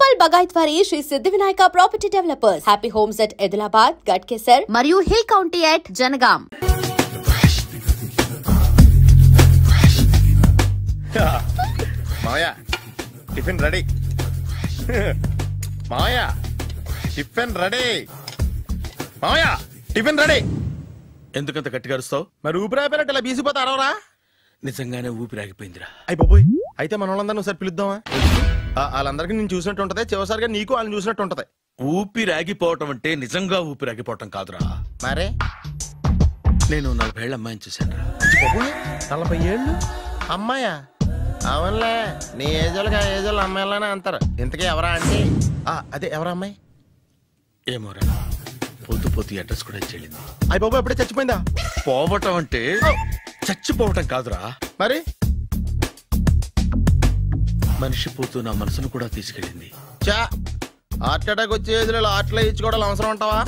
Nirmal Bagaitwari Sri Siddhivinayaka Property Developers. Happy Homes at Edilabad, Gadkesar, Mariu Hill County at Janagam. Maya, tiffin ready. Maya, tiffin ready. Maya, tiffin ready. ఎందుకంత గట్టిగా అరుస్తావు? మరి ఊపిరాయిపోయినట్టు ఇలా బీసిపోతారా? నిజంగానే ఊపిరాగిపోయిందిరా. అయ్యి బాబోయ్, అయితే మన వాళ్ళందరినీ ఒకసారి పిలుద్దామా? వాళ్ళందరికీ నేను చూసినట్టు ఉంటది, చివరిసారిగా నీకు వాళ్ళని చూసినట్టు ఉంటది. ఊపిరాగిపోవటం అంటే నిజంగా ఊపిరాగిపోవటం కాదురా. మరే నేను 40 ఏళ్ల అమ్మాయిని చూశాను. 40 ఏళ్ళు అమ్మాయా? అవునులే, నీ ఏజోళ్ళకి ఆ ఏజోళ్ళు అమ్మాయిలానే అంటారు. ఇంతకీ ఎవరా అంటే అదే ఎవరా అమ్మాయి? ఏమోరా, పొద్దు పొద్దు అడ్రస్ కూడా చెల్లింది. అయ్యి బాబు ఎప్పుడే చచ్చిపోయిందా? పోవటం అంటే చచ్చిపోవటం కాదురా, మరి మనిషి పోతూ నా మనసును కూడా తీసుకెళ్ళింది. చా, హార్ట్ అటాక్ వచ్చే ఏజ్లో హార్ట్లో ఇచ్చుకోవడం అవసరం ఉంటావా?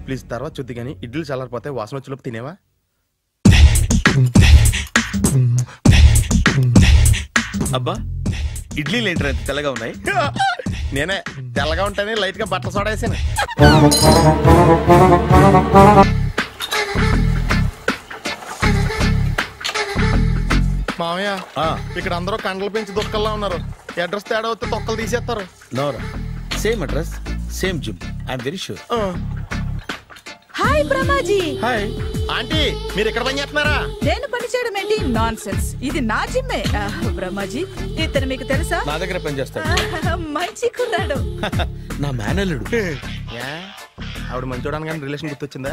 ప్లీజ్ తర్వాత చూద్ది కానీ ఇడ్లీ చల్లారిపోతే వాసన వచ్చేలోపు తినేవా? అబ్బా, ఇడ్లీలు ఏంట్రా ఎంత తెల్లగా ఉన్నాయి? నేనే తెల్లగా ఉంటానే లైట్ గా బట్టలు సోడేసాను. మామయ్య, ఇక్కడ అందరూ కండలు పెంచి దుక్కల్లా ఉన్నారు. అడ్రస్ తేడా వస్తే తొక్కలు తీసేస్తారు. నోరా, same address, same gym. I'm very sure. Hi Brahmaji. Hi aunty, మీరు ఇక్కడ పని చేస్తున్నారా? నేను పని చేయడం ఏంటి? నాన్ సెన్స్, ఇది నా జిమ్మే. బ్రహ్మాజీ, ఇతను మీకు తెలుసా? నా దగ్గర పని చేస్తాడు. మంచి కుర్రాడు. నా మేనల్లుడు. ఆవిడ మంచోడానికి కానీ రిలేషన్ గుర్తొచ్చిందా?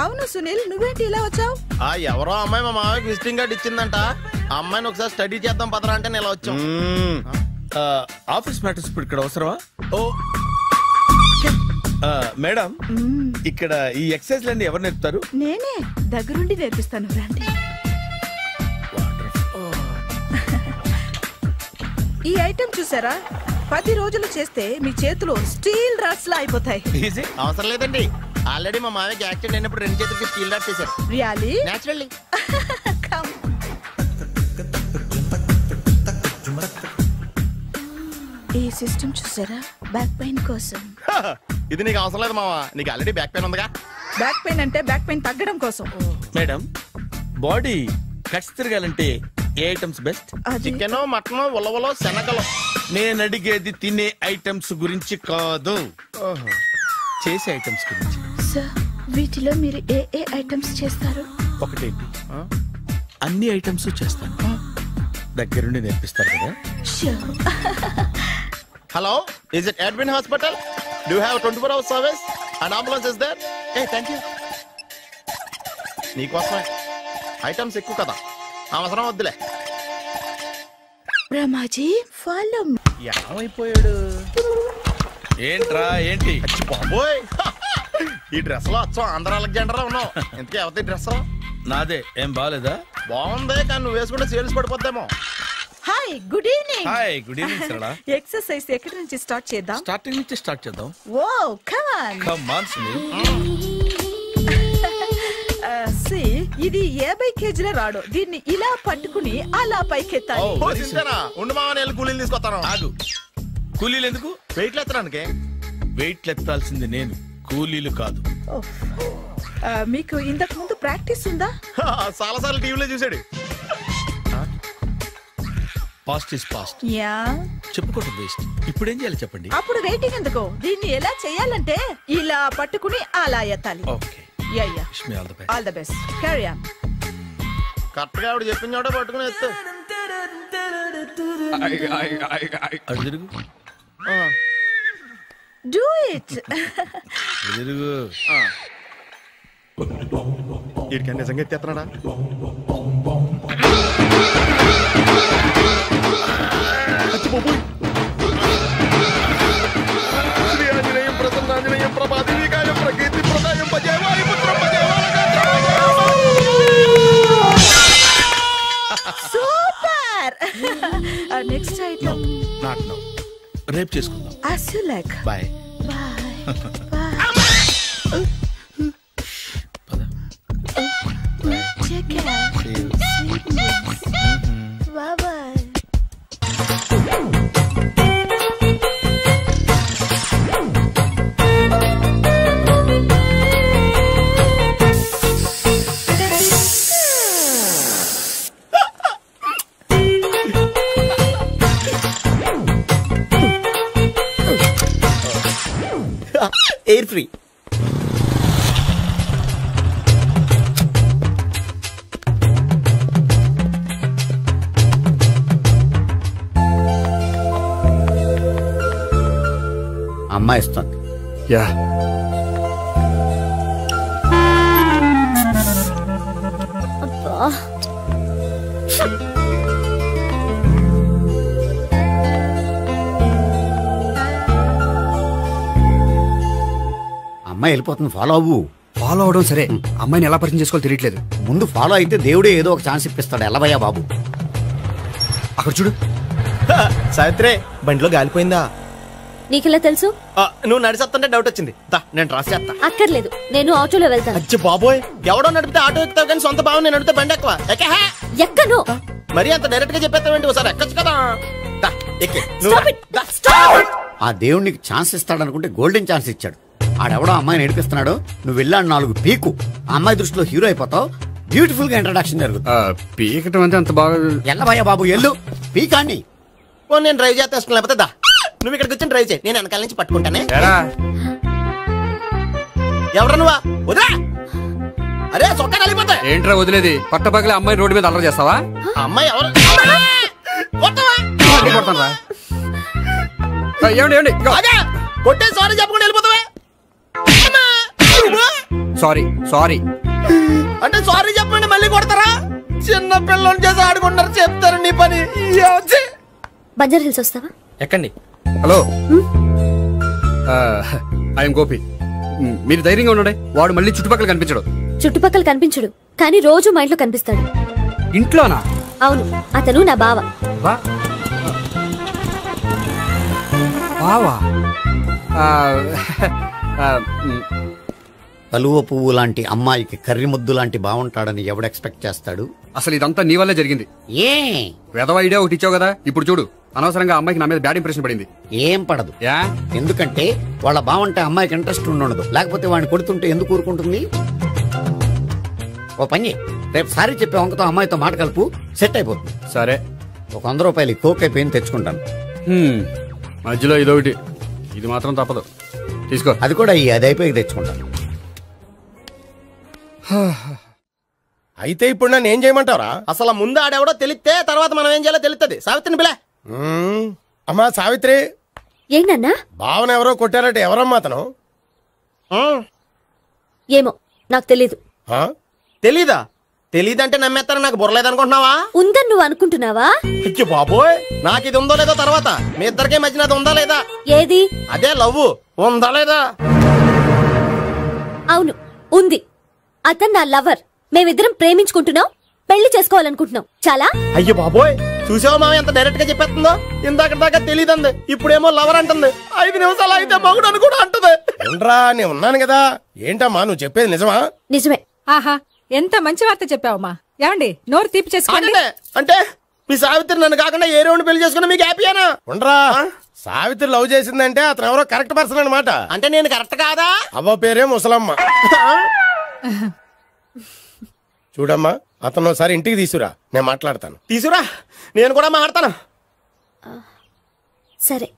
అవును సునీల్, నువ్వేంటి ఇలా వచ్చావు? ఎవరో అమ్మాయి మా మామయ్యకి విజిటింగ్ కార్డ్ ఇచ్చిందంట. ఆ అమ్మాయిని ఒకసారి స్టడీ చేద్దాం పదరా అంటే నేను ఇలా వచ్చాం. ఆఫీస్ మ్యాటర్స్ ఇప్పుడు ఇక్కడ అవసరమా? ఓ మేడం, ఇక్కడ ఈ ఎక్సర్సైజ్ లన్నీ ఎవరు నేర్పుతారు? నేనే దగ్గరుండి నేర్పిస్తాను, రండి. ఈ ఐటెం చూసారా? 10 రోజులు చేస్తే మీ చేతులు స్టీల్ రాట్స్ లా అయిపోతాయి. అవసరం లేదండి, ఆల్రెడీ మా మామయ్యకి యాక్సిడెంట్ అయినప్పుడు 2 చేతులకి స్టీల్ రాట్స్ చేశారు. రియల్లీ? నేచురల్లీ. ఈ సిస్టమ్ చూసారా? బ్యాక్ పెయిన్ కోసం. ఇది నీకు అవసరం లేదు మావా, నీకు ఆల్రెడీ బ్యాక్ పెయిన్ ఉందిగా. బ్యాక్ పెయిన్ అంటే బ్యాక్ పెయిన్ తగ్గడం కోసం. మేడం, బాడీ కట్స్ తిరగాలంటే ఏ ఐటమ్స్ బెస్ట్? చికెన్, మటన్, ఉలవలో, శనగలు. నేను అడిగేది తినే ఐటమ్స్ గురించి కాదు, చేసే ఐటమ్స్ గురించి. సార్, వీటిలో మీరు ఏ ఏ ఐటమ్స్ చేస్తారు? ఒకటేంటి, అన్ని ఐటమ్స్ చేస్తాను. దగ్గరుండి నేర్పిస్తారు కదా? Hello, is it admin hospital? Do you have 24 hours service and ambulance is there? Thank you. నీకోసమే ఐటమ్స్ ఎక్కువ కదా, అవసరం వద్దులే. బ్రహ్మాజీ, ఫాలో. ఏమైపోయాడు? ఏంట్రా ఏంటి? బాబోయ్, ఈ డ్రెస్ లో వచ్చాం ఆంధ్ర అలెగ్జాండర్ ఉన్నావు. ఇంతకీ ఎవరి డ్రెస్? నాదే. ఏం బాగాలేదా? బాగుంది, కానీ నువ్వు వేసుకుంటే సేల్స్ పడిపోద్దేమో. Hi, good evening. Hi, good evening Sarala. Exercise ఎక్కడి నుంచి స్టార్ట్ చేద్దాం? స్టార్టింగ్ నుంచి స్టార్ట్ చేద్దాం. Oh, come on. Come on Sunil. ఇది 50 కేజీల రాడు. దీన్ని ఇలా పట్టుకుని అలా పైకెత్తాలి. ఉండు మామ, నేను కూలీలు తీసుకొస్తాను. ఆగు, కూలీలు ఎందుకు? వెయిట్ ఎత్తడానికి. వెయిట్ ఎత్తాల్సింది నేను, కూలీలు కాదు. మీకు ఇంతకు ముందు ప్రాక్టీస్ ఉందా? చాలా సార్లు టీవీలో చూసాడు. Past is past. యా, చెప్పుకోవడం వేస్ట్. ఇప్పుడు ఏం చేయాలి చెప్పండి? అప్పుడు వెయిటింగ్ ఎందుకు? దీన్ని ఎలా చేయాలంటే ఇలా పట్టుకుని అలా ఎత్తాలి. Okay, yeah yeah, wish me all the best. All the best. Carry on. Correct గా ఆవిడ చెప్పిన చోట పట్టుకుని ఎత్తు. అటు తిరుగు. Do it. తిరుగు. వీడికి నిజంగా ఎత్తేస్తున్నాడా? శ్రీ ఆంజనేయం ప్రసన్నాంజనేయం ప్రభాదేవికాయం ప్రకీర్తి ప్రదాయం భజేవాయు పుత్రం super. Next item not now, రేపు చేసుకుందాం. as you like. Bye. Take care. Bye bye. Air free. అమ్మాయి ఇస్తుంది. యా అమ్మాయి వెళ్ళిపోతుంది, ఫాలో అవ్వు. ఫాలో అవడం సరే, అమ్మాయిని ఎలా పరిచయం చేసుకోవాలో తెలియట్లేదు. ముందు ఫాలో అయితే దేవుడే ఏదో ఒక ఛాన్స్ ఇప్పిస్తాడు. ఎల్లవయ్యా బాబు. అక్కడ చూడు. సావిత్రి, బండిలో గాలిపోయిందా? నీకెలా తెలుసు? నువ్వు నడిచేస్తుంటే డౌట్ వచ్చింది. నేను ట్రాస్ చేస్తా. అక్కర్లేదు, నేను ఆటోలో వెళ్తాను. అచ్చి బాబోయ్, ఎవడో నడిపితే ఆటో ఎక్కుతావు కానీ సొంత భావం నేను నడిపితే బండి ఎక్కువ. ఎక్కను. మరి అంత డైరెక్ట్ గా చెప్పేస్తావేంటి? ఒకసారి ఎక్కచ్చు కదా. ఆ దేవుడికి ఛాన్స్ ఇస్తాడనుకుంటే గోల్డెన్ ఛాన్స్ ఇచ్చాడు. ఆడెవడో అమ్మాయిని నడిపిస్తున్నాడు, నువ్వు వెళ్ళాడు 4 పీకు. ఆ అమ్మాయి దృష్టిలో హీరో అయిపోతావు. బ్యూటిఫుల్ గా ఇంట్రడక్షన్ జరుగుతుంది. పీకటం అంటే అంత బాగా. ఎల్లవయ్యా బాబు, ఎల్లు పీకాన్ని. నేను డ్రైవ్ చేస్తే లేకపోతే దా, నువ్వు ఇక్కడికి వచ్చి డ్రైవ్ చేయి, నేను వెనకాల నుంచి పట్టుకుంటానే. ఎవరు నువ్వా? వదిలే. అరే చొక్కా కలిపోతా. ఏంట్రా వదిలేది? పట్టపగలే అమ్మాయి రోడ్డు మీద అల్లరి చేస్తావా? అమ్మాయి ఎవరు? కొట్టే సారీ చెప్పకుండా వెళ్ళిపోతావా? సారీ సారీ అంటే సారీ చెప్పండి మళ్ళీ కొడతారా? చిన్న పిల్లలు చేసి ఆడుకుంటారు, చెప్తారు నీ పని. బంజారా హిల్స్ వస్తావా? ఎక్కండి. Hello, I'm Gopi. మీరు ధైర్యంగా ఉండండి. వాడు మళ్ళీ చుట్టుపక్కల కనిపించడు. చుట్టుపక్కల కనిపించడు, కానీ రోజు మా ఇంట్లో కనిపిస్తాడు. ఇంట్లోనా? అవును, అతను నా బావ. బావా? కలువ పువ్వు లాంటి అమ్మాయికి కర్రి ముద్దు లాంటి బాగుంటాడని ఎవడు ఎక్స్పెక్ట్ చేస్తాడు? అసలు ఇదంతా నీ వల్లే జరిగింది. ఏ వెధవ ఐడియా ఒకటి ఇచ్చావు కదా. ఇప్పుడు చూడు, అనవసరంగా అమ్మాయికి నా మీద బ్యాడ్ ఇంప్రెషన్ పడింది. ఏం పడదు. ఎందుకంటే వాళ్ళ బాగుంటే అమ్మాయికి ఇంట్రెస్ట్ ఉండదు. లేకపోతే వాడిని కొడుతుంటే ఎందుకు ఊరుకుంటుంది? ఓ పని, రేపు సారీ చెప్పే వంకతో అమ్మాయితో మాట కలుపు, సెట్ అయిపోతుంది. సరే, ఒక 100 రూపాయలు కోక్ అయిపోయింది, తెచ్చుకుంటాను. మధ్యలో ఇదొకటి, ఇది మాత్రం తప్పదు. తీసుకో. అది కూడా అది అయిపోయి తెచ్చుకుంటాను. అయితే ఇప్పుడు నన్ను ఏం చేయమంటారా? అసలు ముందు ఆడెవడో తెలిస్తే తర్వాత మనం ఏం చేయాలో తెలుస్తుంది. సావిత్రిని పిల్ల. అమ్మా సావిత్రి. ఏంటన్నా? భావన ఎవరో కొట్టారట. ఎవరమ్మా అతను? ఏమో నాకు తెలీదు. తెలీదా? తెలీదంటే నమ్మేస్తారని నాకు బుర్రలేదనుకుంటున్నావా? ఉందని నువ్వు అనుకుంటున్నావా? బాబోయ్, నాకు ఇది ఉందో లేదో తర్వాత. మీ ఇద్దరికే మధ్యన అది ఉందా లేదా? ఏది? అదే లవ్ ఉందా లేదా? అవును, ఉంది. అతను నా లవర్. మేమిద్దరం ప్రేమించుకుంటున్నాం, పెళ్లి చేసుకోవాలనుకుంటున్నాం. చాలా. అయ్యో బాబోయ్, చూసావా మామ ఎంత డైరెక్ట్ గా చెప్పేస్తుందో? ఇందాక దాకా తెలియదండి, ఇప్పుడేమో లవర్ అంటుంది. 5 నిమిషాలు అయితే మగుడు అని కూడా అంటుంది. ఏంట్రా, నేను ఉన్నాను కదా. ఏంటమ్మా నువ్వు చెప్పేది నిజమా? నిజమే. ఆహా, ఎంత మంచి వార్త చెప్పావమ్మా. ఏమండి, నోరు తీపి చేసుకోండి. అంటే మీ సావిత్రి నన్ను కాకుండా ఏ రౌండ్ పెళ్లి చేసుకున్నా మీకు హ్యాపీయేనా? ఉండరా, సావిత్రి లవ్ చేసిందంటే అతను ఎవరో కరెక్ట్ పర్సన్ అనమాట. అంటే నేను కరెక్ట్ కాదా? అవ్వ పేరే ముసలమ్మ. చూడమ్మా, అతను ఒకసారి ఇంటికి తీసుకురా, నేను మాట్లాడతాను. తీసుకురా, నేను కూడా మాట్లాడతాను. సరే.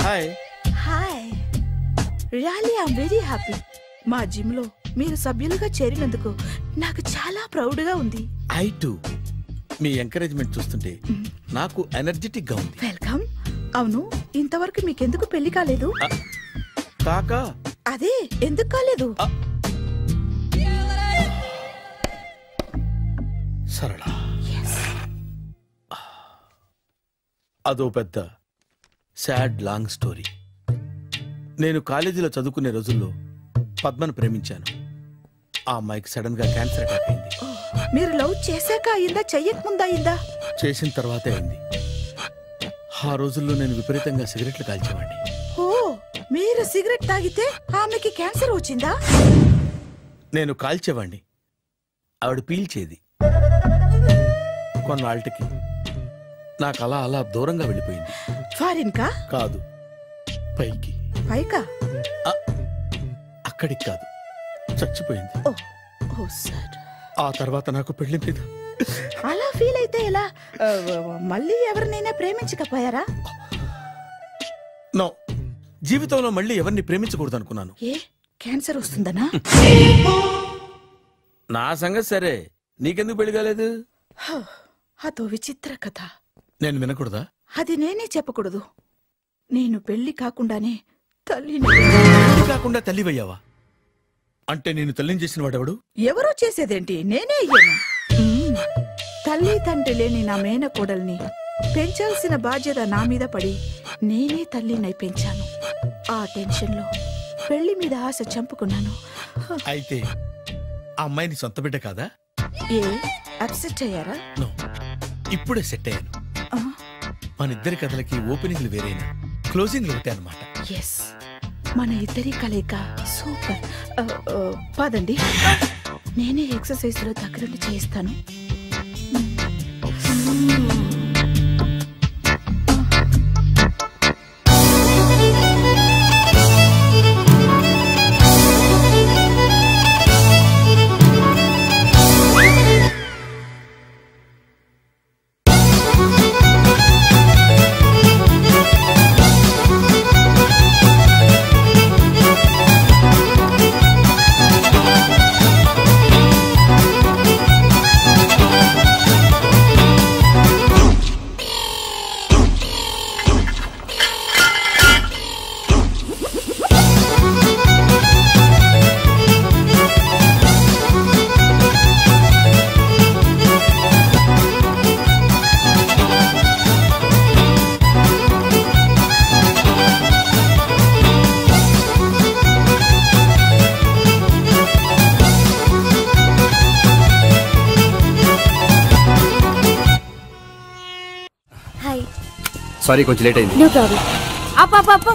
Hi. Hi, really I am very happy. మా జిమ్ లో మీరు సభ్యులుగా చేరినందుకు నాకు చాలా ప్రౌడ్ గా ఉంది. I to. మీ ఎంకరేజ్మెంట్ చూస్తుంటే నాకు ఎనర్జెటిక్ గా ఉంది. వెల్కమ్. అవును, ఇంతవరకు మీకెందుకు పెళ్లి కాలేదు? కాకా అదే ఎందుకు కాలేదు? సరళ, అదో పెద్ద సాడ్ లాంగ్ స్టోరీ. నేను కాలేజీలో చదువుకునే రోజుల్లో పద్మను ప్రేమించాను. ఆ అమ్మాయికి సడన్ గా క్యాన్సర్ అటాక్ అయింది. మీరు లవ్ చేశాక అయిందా, చెయ్యక ముందా అయిందా? చేసిన తర్వాతే అయింది. ఆ రోజుల్లో నేను విపరీతంగా సిగరెట్లు కాల్చేవాడిని. ఓ, మీరు సిగరెట్ తాగితే ఆమెకి క్యాన్సర్ వచ్చిందా? నేను కాల్చేవాడిని, ఆవిడ పీల్చేది. కొన్నాళ్ళకి నాకు అలా అలా దూరంగా వెళ్ళిపోయింది. ఫారిన్ కా? కాదు, పైకి. పైకా? అక్కడికి కాదు, చచ్చిపోయింది. ఓ సార్. ఆ తర్వాత నాకు పెళ్లి మీద అలా ఫీల్ అయితే ఎలా? మళ్ళీ ఎవరినైనా ప్రేమించకపోయారా? నో, జీవితంలో మళ్ళీ ఎవరిని ప్రేమించకూడదు అనుకున్నాను. ఏ క్యాన్సర్ వస్తుందనా? నా సంగతి సరే, నీకెందుకు పెళ్లి కాలేదు? అదో విచిత్ర కథ. నేను వినకూడదా? అది నేనే చెప్పకూడదు. నేను పెళ్లి కాకుండానే తల్లిని. పెళ్లి కాకుండా తల్లివయ్యావా? అంటే నేను తల్లిని చేసిన వాడెవడు? ఎవరో చేసేదేంటి, నేనే అయ్యాను. తల్లి తండ్రి లేని నా మేనకోడల్ని పెంచాల్సిన బాధ్యత నా మీద పడి నేనే తల్లినై పెంచాను. ఆ టెన్షన్లో పెళ్లి మీద ఆశ చంపుకున్నాను. అయితే ఆ అమ్మాయిని సొంత బిడ్డ కాదా? ఏ అప్సెట్ అయ్యారా? నో, ఇప్పుడే సెట్ అయ్యాను. మన ఇద్దరి కథలకి ఓపెనింగ్లు వేరేనా, క్లోజింగ్లు ఒకటే అనమాట. ఎస్, మన ఇద్దరి కలయిక సూపర్. పదండి, నేనే ఎక్సర్సైజ్ లో దగ్గరుండి చేయిస్తాను. సారీ, కొంచెం లేట్ అయింది. No problem. అప్ప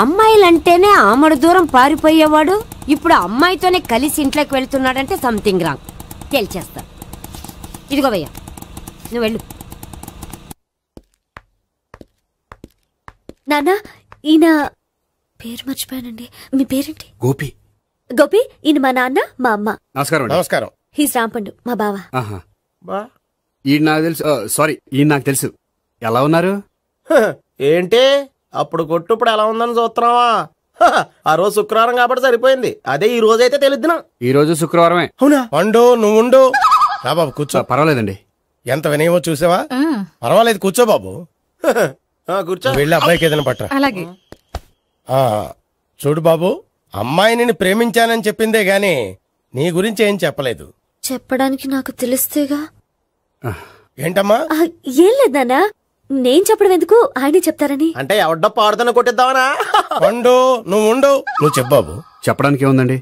అమ్మాయిలంటేనే ఆమడు దూరం పారిపోయేవాడు ఇప్పుడు అమ్మాయితోనే కలిసి ఇంట్లోకి వెళ్తున్నాడంటే సంథింగ్ రాంగ్. తేల్చేస్తా. ఇదిగో భయ్యా, నువ్వు వెళ్ళు. నాన్న, ఈయన పేరు మర్చిపోయానండి. మీ పేరేంటి? గోపి. గోపి, ఈయన మా నాన్న, మా అమ్మ. నమస్కారం. నమస్కారం. హీస్ రాంపండు, మా బావ. ఈయన నాకు తెలుసు. సారీ, ఈయన నాకు తెలుసు. ఎలా ఉన్నారు? ఏంటి అప్పుడు కొట్టు ఇప్పుడు ఎలా ఉందని చూస్తున్నావా? ఆ రోజు శుక్రవారం కాబట్టి సరిపోయింది. అదే ఈ రోజు అయితే తెలుద్దునా. ఈ రోజు శుక్రవారమే. అవునా? వండు, నువ్వు ఉండు. రా బాబు కూర్చో. పర్వాలేదండి. ఎంత వినయమో చూసావా? పర్వాలేదు, కూర్చో బాబు. కూర్చో. వెళ్ళి అబ్బాయికి ఏదైనా పట్ట. అలాగే. చూడు బాబు, అమ్మాయిని నేను ప్రేమించానని చెప్పిందే గాని నీ గురించి ఏం చెప్పలేదు. చెప్పడానికి నాకు తెలిస్తేగా. ఏంటమ్మా? ఏం లేదు నాన్న, నేను చెప్పడం ఎందుకు, ఆయనే చెప్తారని. అంటే ఎవడ్డో పాడుతున్న కొట్టిద్దామనా? వండు, నువ్వు ఉండు. నువ్వు చెప్పు బాబు. చెప్పడానికి ఏముందండి,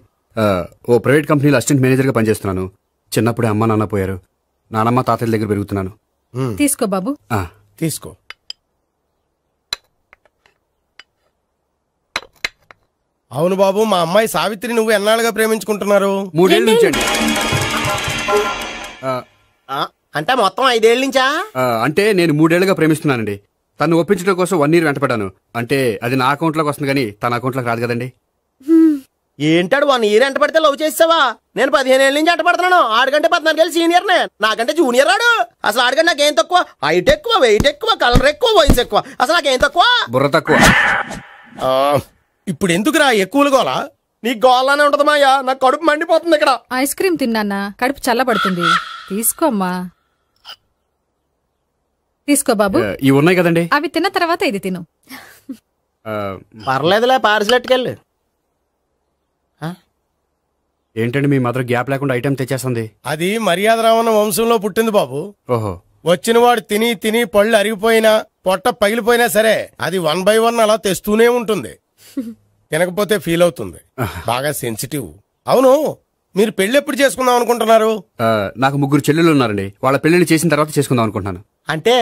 ఓ ప్రైవేట్ కంపెనీలో అసిస్టెంట్ మేనేజర్ గా పనిచేస్తున్నాను. చిన్నప్పుడే అమ్మ నాన్న పోయారు. నానమ్మ తాతయ్య దగ్గర పెరుగుతున్నాను. తీసుకో బాబు. తీసుకో. అవును బాబు, మా అమ్మాయి సావిత్రి నువ్వు ఎన్నాళ్ళుగా ప్రేమించుకుంటున్నారు? 3 ఏళ్ళ నుంచి అండి. అంటే మొత్తం 5 ఏళ్ళ నుంచా? అంటే నేను 3 ఏళ్లుగా ప్రేమిస్తున్నానండి. తను ఒప్పించడం కోసం 1 year వెంటపడ్డాను. అంటే అది నా అకౌంట్ లోకి వస్తుంది కానీ తన అకౌంట్ లోకి రాదు కదండి. ఏంటాడు 1 year ఎంట పడితే లవ్ చేసావా? నేను 15 ఏళ్ళ నుంచి ఎంట పడుతున్నాను. ఆడికంటే 14 ఏళ్ళు సీనియర్ నే, నాకంటే జూనియర్ రాడు. అసలు ఆడికంటే నాకేం తక్కువ? హైట్ ఎక్కువ, వెయిట్ ఎక్కువ, కలర్ ఎక్కువ, వయసు ఎక్కువ. అసలు నాకేం తక్కువ? బుర్ర తక్కువ. ఇప్పుడు ఎందుకురా ఎక్కువలు గోలా? నీకు గోలానే ఉంటది మాయా. నాకు కడుపు మండిపోతుంది ఇక్కడ. ఐస్ క్రీమ్ తిన్నానా, కడుపు చల్లబడుతుంది. తీసుకోమ్మా. తీసుకో బాబు. ఇవి ఉన్నాయి కదండి, అవి తిన్న తర్వాత ఇది తిను. పర్లేదులే, పార్సిలెట్కెళ్ళి. ఏంటండి మీ మదర్ గ్యాప్ లేకుండా ఐటెం తెచ్చేస్తుంది? అది మర్యాద రావణ వంశంలో పుట్టింది బాబు. ఓహో. వచ్చినవాడు తిని తిని పళ్ళు అరిగిపోయినా పొట్ట పగిలిపోయినా సరే అది 1 by 1 అలా తెస్తూనే ఉంటుంది. తినకపోతే ఫీల్ అవుతుంది. బాగా సెన్సిటివ్. అవును, మీరు పెళ్లి ఎప్పుడు చేసుకుందాం అనుకుంటున్నారు? నాకు 3 చెల్లెళ్ళు ఉన్నారండి. వాళ్ళ పెళ్లిని చేసిన తర్వాత చేసుకుందాం అనుకుంటున్నాను. అంటే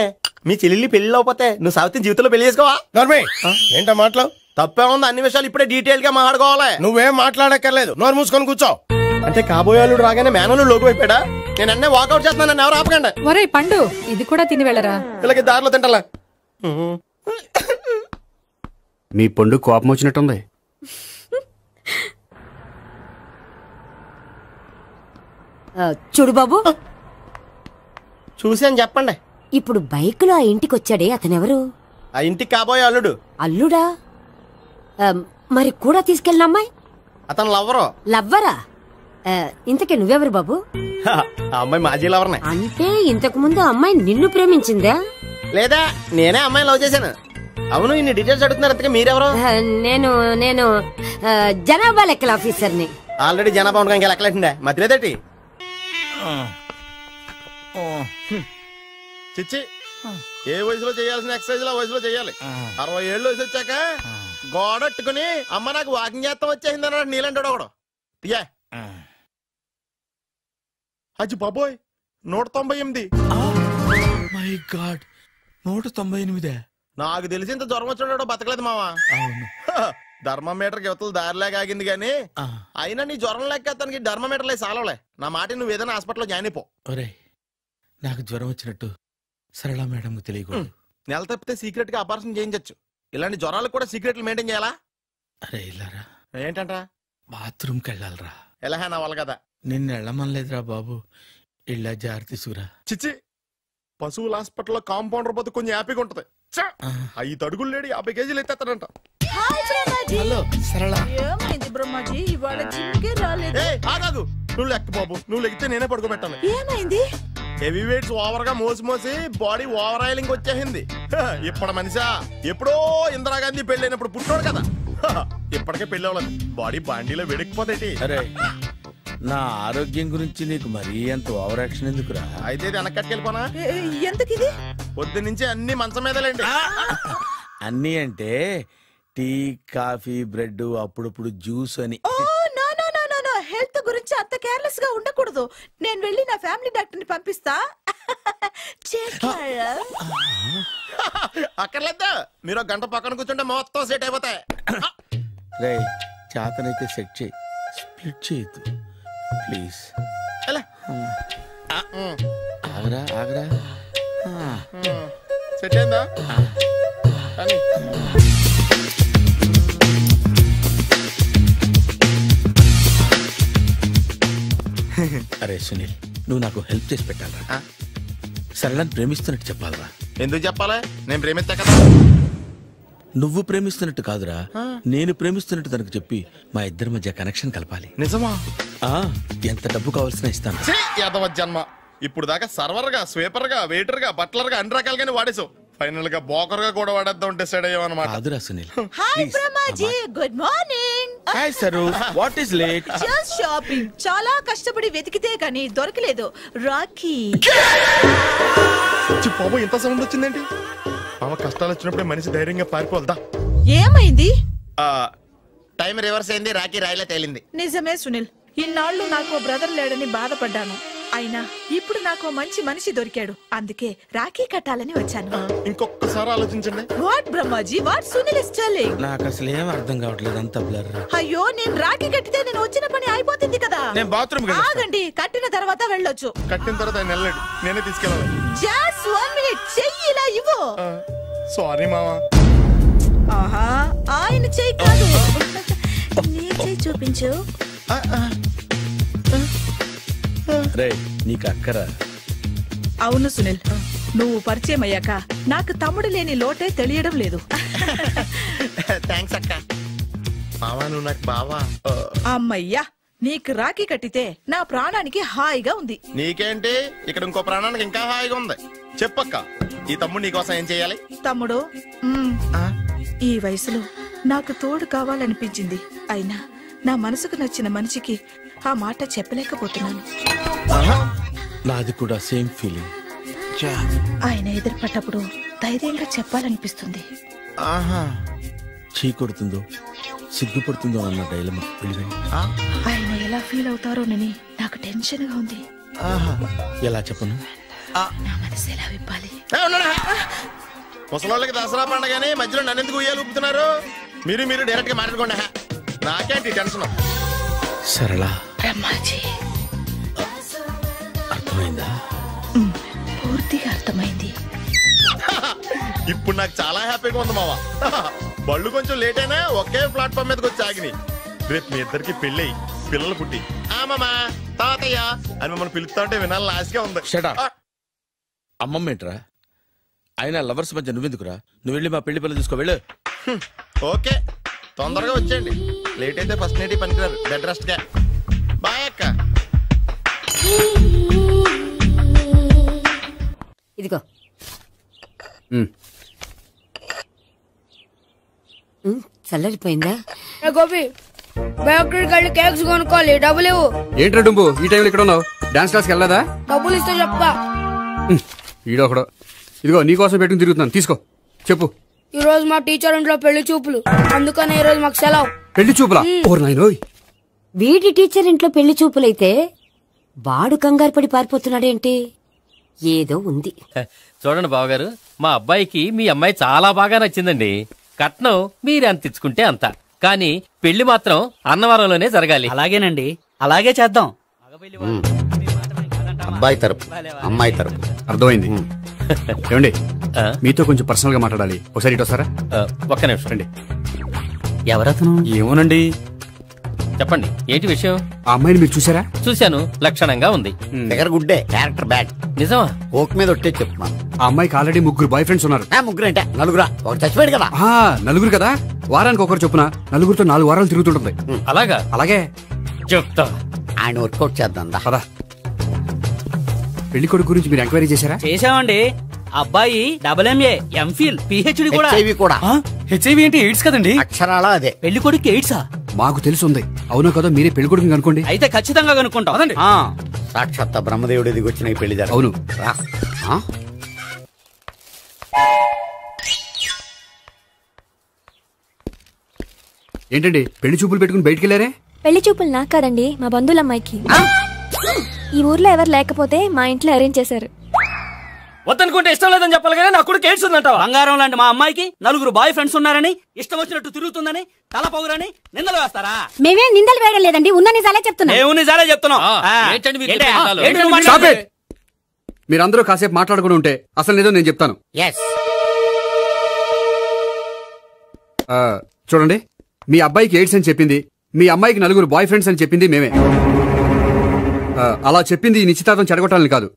మీ చెల్లెల్ని పెళ్లి అవ్వకపోతే నువ్వు సావిత్రి జీవితంలో పెళ్లి చేసుకోవా? నోర్మే, ఏంటో మాటలు? తప్పే ఉంది. అన్ని విషయాలు ఇప్పుడే డీటెయిల్ గా మాట్లాడుకోవాలి. నువ్వేం మాట్లాడక్కర్లేదు, నోరు మూసుకొని కూర్చో. అంటే కాబోయేవాళ్ళు రాగానే మేనలు లోకి అయిపోయాడా? నేను అన్నీ వాకౌట్ చేస్తున్నాను, నన్ను ఎవరు ఆపకండి. ఒరే పండు, ఇది కూడా తిని వెళ్ళరా. వీళ్ళకి దారిలో తింటలే. మీ పండు కోపం వచ్చినట్టుంది. చూడు బాబు, చూసాను చెప్పండి. ఇప్పుడు బైక్ లో ఆ ఇంటికి వచ్చాడే అతనెవరు? ఆ ఇంటికి కాబోయే అల్లుడు. అల్లుడా? మరి కూడా తీసుకెళ్ళిన అమ్మాయి? అతను లవ్వరు. లవ్వరా? ఇంతకీ నువ్వెవరు బాబు? ఆ అమ్మాయి మాజీ లవర్నే. అంటే ఇంతకు ముందు అమ్మాయి నిన్ను ప్రేమించిందా? లేదా నేనే అమ్మాయిని లవ్ చేశాను. అవును, ఇన్ని డీటెయిల్స్ అడుగుతున్నారు. అంతగా మీరెవరు? నేను నేను జనాభా లెక్కల ఆఫీసర్ని. ఆల్రెడీ జనాభా ఉండగా ఇంకా లెక్కలేటండే మధ్యలేదేటి. చిచ్చి, ఏ వయసులో చేయాల్సిన ఎక్సర్సైజ్ ఆ వయసులో చేయాలి. 60 ఏళ్ళు వయసు వచ్చాక గోడట్టుకుని అమ్మ నాకు వాకింగ్ చేస్తాం వచ్చేసింది అన్నాడు నీలంటాడు ఒకడు. తీయా అజ్జి బాబోయ్, 198. My God, 198. నాకు తెలిసి ఇంత జ్వరం వచ్చాడో బతకలేదు మావా. అవును. ధర్మమీటర్ యువతలు దారిలాగా ఆగింది గానీ అయినా నీ జ్వరం లెక్క అతనికి ధర్మమీటర్లే సాలవలే. నా మాట నువ్వు ఏదైనా హాస్పిటల్లో జాయిన్ అయిపో. ఒరే, నాకు జ్వరం వచ్చినట్టు సరళ మేడం తెలియకూడదు. నెల తప్పితే సీక్రెట్ గా ఆపరేషన్ చేయించచ్చు. ఇలాంటి జ్వరాలకు కూడా సీక్రెట్లు మెయింటైన్ చేయాలా? అరే ఇల్లారా, ఏంటంట? బాత్రూమ్కి వెళ్ళాలరా. ఎలా నా వాళ్ళ కదా. నిన్ను వెళ్ళమనలేదురా బాబు, ఇళ్ళ జారి తీసుకురా. చిచ్చి, పశువుల హాస్పిటల్లో కాంపౌండర్ పోతే కొంచెం హ్యాపీగా ఉంటది. 5 అడుగులు లేడి 50 కేజీలు ఎత్తేస్తాడంట. హలో సరళ. ఏమైంది బ్రహ్మాజీ, ఇవాళ జిమ్కే రాలేదు? ఆగాదు, నువ్వు లెక్క బాబు. నువ్వు లెక్కితే నేనే పడుకోబెట్టాను. ఏమైంది? హెవీ వెయిట్స్ ఓవర్ గా మోసి బాడీ ఓవర్ ఆయిలింగ్ వచ్చేసింది. ఇప్పుడు మనిషా ఎప్పుడో ఇందిరాగాంధీ పెళ్ళైనప్పుడు పుట్టినోడు కదా. ఇప్పటికే పెళ్ళి అవ్వలేదు, బాడీ బాండీలో వెడికిపోతేటి. అరే, నా ఆరోగ్యం గురించి నీకు మరీ అంత ఓవర్ యాక్షన్ ఎందుకురా? అయితే వెనక్కట్టుకెళ్ళిపోనా? ఎందుకిది? పొద్దు నుంచి అన్ని మంచం మీదలేండి. అన్నీ అంటే టీ, కాఫీ, బ్రెడ్, అప్పుడప్పుడు జ్యూస్ అని. హెల్త్ గురించి అంత కేర్లెస్ గా ఉండకూడదు. నేను వెళ్ళి నా ఫ్యామిలీ డాక్టర్ ని పంపిస్తా. అక్కర్లేదు, మీరు గంట పక్కన కూర్చుంటే మొత్తం సెట్ అయిపోతాయి. రే, చేతనైతే సెట్ చేయి, స్ప్లిట్ చేయొద్దు ప్లీజ్. ఆగరా ఆగరా. సెట్ అయిందా? అరే సునీల్, నువ్వు నాకు హెల్ప్ చేసి పెట్టాలరా. సరళని ప్రేమిస్తున్నట్టు చెప్పాలరా. ఎందుకు చెప్పాలి? నేను ప్రేమిస్తా కదా. నువ్వు ప్రేమిస్తున్నట్టు కాదురా, నేను ప్రేమిస్తున్నట్టు తనకు చెప్పి మా ఇద్దరి మధ్య కనెక్షన్ కలపాలి. నిజమా? ఎంత డబ్బు కావాల్సిన ఇస్తాను. యాదవ జన్మ, ఇప్పుడు దాకా సర్వర్ గా, స్వీపర్ గా, వెయిటర్ గా, బట్లర్ గా అన్ని రకాలుగానే వాడేసావు. ఫైనల్ గా బోకర్ గా కూడా వాడేద్దాం డిసైడ్ అయ్యామన్నమాట. కాదురా Sunil. Hi Brahmaji, good morning. Hi sir, what is late? Just shopping. చాలా కష్టపడి వెతికితే గానీ దొరకలేదు. రాఖీ. బాబు, ఇంత సౌండ్ వచ్చిందేంటి? మామ, కష్టాలు వచ్చినప్పుడే మనిషి ధైర్యంగా పారిపోదా. ఏమైంది? టైం రివర్స్ అయింది, రాఖీ రాయిలా తేలింది. నిజమే సునీల్, ఇన్నాళ్ళు నాకు బ్రదర్ లేడని బాధపడ్డాను. అయినా ఇప్పుడు నాకు మంచి మనిషి దొరికాడు, అందుకే రాఖీ కట్టాలని వచ్చాను. ఇంకొకసారి ఆలోచించండి. What Brahmaji, what Sunil is telling? నాకు అసలు ఏం అర్థం కావట్లేదు, అంత బ్లర్. అయ్యో, నేను రాఖీ కట్టితే నేను వచ్చిన పని అయిపోతుంది కదా. నేను బాత్రూమ్ ఆగండి, కట్టిన తర్వాత వెళ్ళొచ్చు. కట్టిన తర్వాత ఆయన వెళ్ళండి, నేనే తీసుకెళ్ళాలి. జస్ట్ 1 మినిట్, చెయ్యి ఇలా ఇవ్వు. సారీ మావా. ఆహా, ఆయన చెయ్యి కాదు, నీ చెయ్యి చూపించు. రే, నీకు అక్కరా? అవును సునీల్, నువ్వు పరిచయం అయ్యాక నాకు తమ్ముడు లేని లోటే తెలియడం లేదు. థ్యాంక్స్ అక్క. మావా, నువ్వు నాకు బావా. అమ్మయ్యా, నీకు రాఖీ కట్టితే నా ప్రాణానికి హాయిగా ఉంది. నీకేంటి, ఇక్కడ ఇంకో ప్రాణానికి ఇంకా హాయిగా ఉంది. చెప్పక్క, ఈ తమ్ముడు నీకోసం ఏం చేయాలి? తమ్ముడు, ఈ వయసులో నాకు తోడు కావాలనిపించింది. అయినా నా మనసుకు నచ్చిన మనిషికి ఆ మాట చెప్పలేకపోతున్నాను. నాది కూడా సేమ్ ఫీలింగ్. ఆయన ఎదురుపడ్డప్పుడు ధైర్యంగా చెప్పాలనిపిస్తుంది. చీ కొడుతుందో సిగ్గుపడుతుందో అన్న డైలమా. ఆయన ఎలా ఫీల్ అవుతారోనని నాకు టెన్షన్ గా ఉంది. ఎలా చెప్పను? నా మనసు ఎలా విప్పాలి? ముసలోళ్ళకి దసరా పండగని మధ్యలో నన్నెందుకు ఉయ్యాలు ఊపుతున్నారు? మీరు డైరెక్ట్ గా మాట్లాడుకోండి, నాకేంటి టెన్షన్. సరళ, బ్రహ్మాజీ, అర్థమైందా? పూర్తిగా అర్థమైంది. ఇప్పుడు నాకు చాలా హ్యాపీగా ఉంది మావా. బళ్ళు కొంచెం లేట్ అయినా ఒకే ప్లాట్ఫామ్ మీదకి వచ్చి ఆగినాయి. రేపు మీ ఇద్దరికి పెళ్ళి పిల్లలు పుట్టి ఆ అమ్మమ్మ తాతయ్య అని మిమ్మల్ని పిలుస్తా ఉంటే వినాలి లాస్ట్గా ఉంది. అమ్మమ్మ ఏంట్రా? అయినా లవర్స్ మధ్య నువ్వెందుకురా? నువ్వు వెళ్ళి మా పెళ్లి పిల్లలు తీసుకో వెళ్ళు. ఓకే, తొందరగా వచ్చేయండి. లేట్ అయితే ఫస్ట్ నైట్ పనికిరారు. బెడ్ రెస్ట్ గా. బాయ్ అక్క. ఇదిగో చల్లరిపోయిందా? గోపి బేకరీకి వెళ్ళి కేక్స్ కొనుక్కోవాలి, డబ్బులు ఇవ్వు. ఏంట్రా డుంబు ఈ టైంలో ఇక్కడ ఉన్నావు? డాన్స్ క్లాస్కి వెళ్ళదా? డబ్బులు ఇస్తే చెప్తా. ఈడొకడు. ఇదిగో నీకోసం పెట్టుకుని తిరుగుతున్నాను, తీసుకో. చెప్పు. ఈ రోజు మా టీచర్ ఇంట్లో పెళ్లి చూపులు, అందుకనే ఈ రోజు మాకు సెలవు. పెళ్లి చూపులా? ఓర్ నాయనోయ్. వీడి టీచర్ ఇంట్లో పెళ్లి చూపులైతే వాడు కంగారు పడి పారిపోతున్నాడేంటి? ఏదో ఉంది. చూడండి బావగారు, మా అబ్బాయికి మీ అమ్మాయి చాలా బాగా నచ్చిందండి. కట్నం మీరు ఎంత ఇచ్చుకుంటే అంత, కానీ పెళ్లి మాత్రం అన్నవరంలోనే జరగాలి. అలాగేనండి, అలాగే చేద్దాం. అబ్బాయి తరపు అమ్మాయి తరపు. అర్థమైంది. ఏమండి మీతో కొంచెం పర్సనల్ గా మాట్లాడాలి, ఒకసారి ఇటు వస్తారా? ఒక్క నిమిషం రండి. ఎవరతను? ఏమోనండి. చెప్పండి, ఏంటి విషయం? ఆ అమ్మాయిని మీరు చూసారా? చూశాను, లక్షణంగా ఉంది. దగ్గర గుడ్డే, క్యారెక్టర్ బ్యాడ్. నిజమా? ఓక్ మీద ఒట్టే చెప్తున్నాను. ఆ అమ్మాయికి ఆల్రెడీ 3 బాయ్ ఫ్రెండ్స్ ఉన్నారు. 3 అంటే 4 ఒకటి చచ్చిపోయాడు కదా. 4 కదా, వారానికి ఒకరు చొప్పున 4తో 4 వారాలు తిరుగుతుంటుంది. అలాగా? అలాగే చెప్తా. ఆయన వర్కౌట్ చేద్దాం పదా. పెళ్లి కొడుకు గురించి మీరు ఎంక్వైరీ చేశారా? చేశామండి. అబ్బాయి MA, MPhil, PhD కూడా. హెచ్ఐవి కూడా. హెచ్ఐవి ఏంటి? ఎయిడ్స్ కదండి. అక్షరాల అదే. పెళ్లి కొడుకు ఎయిడ్సా? మాకు తెలుసుంది. అవునో కదా, మీరే పెళ్లి కొడుకుని కనుకోండి. అయితే ఖచ్చితంగా కనుక్కుంటాం. సాక్షాత్ బ్రహ్మదేవుడి దిగి వచ్చిన ఈ పెళ్లి జరగదు. అవును. ఏంటండి పెళ్లి చూపులు పెట్టుకుని బయటికి వెళ్ళారే? పెళ్లి చూపులు నాకు కాదండి, మా బంధువుల అమ్మాయికి. ఈ ఊర్లో ఎవరు లేకపోతే మా ఇంట్లో అరేంజ్ చేశారు. వద్దనుకుంటే ఇష్టం లేదని చెప్పాలి కానీ నా కూడా కేడ్స్ ఉందంటావా? బంగారం లాంటి మా అమ్మాయికి 4 బాయ్ ఫ్రెండ్స్ ఉన్నారని, ఇష్టం వచ్చినట్టు తిరుగుతుందని, తల పొగరని నిందలు వేస్తారా? మేమే నిందలు వేయడం లేదండి, ఉన్న నిజాలే చెప్తున్నాం. నిజాలే చెప్తున్నాం. మీరందరూ కాసేపు మాట్లాడుకుని ఉంటే అసలు నిజం నేను చెప్తాను. చూడండి, మీ అబ్బాయికి ఎయిడ్స్ అని చెప్పింది, మీ అమ్మాయికి 4 బాయ్ ఫ్రెండ్స్ అని చెప్పింది మేమే. అలా చెప్పింది ఈ నిశ్చితార్థం చెడగొట్టాలని కాదు,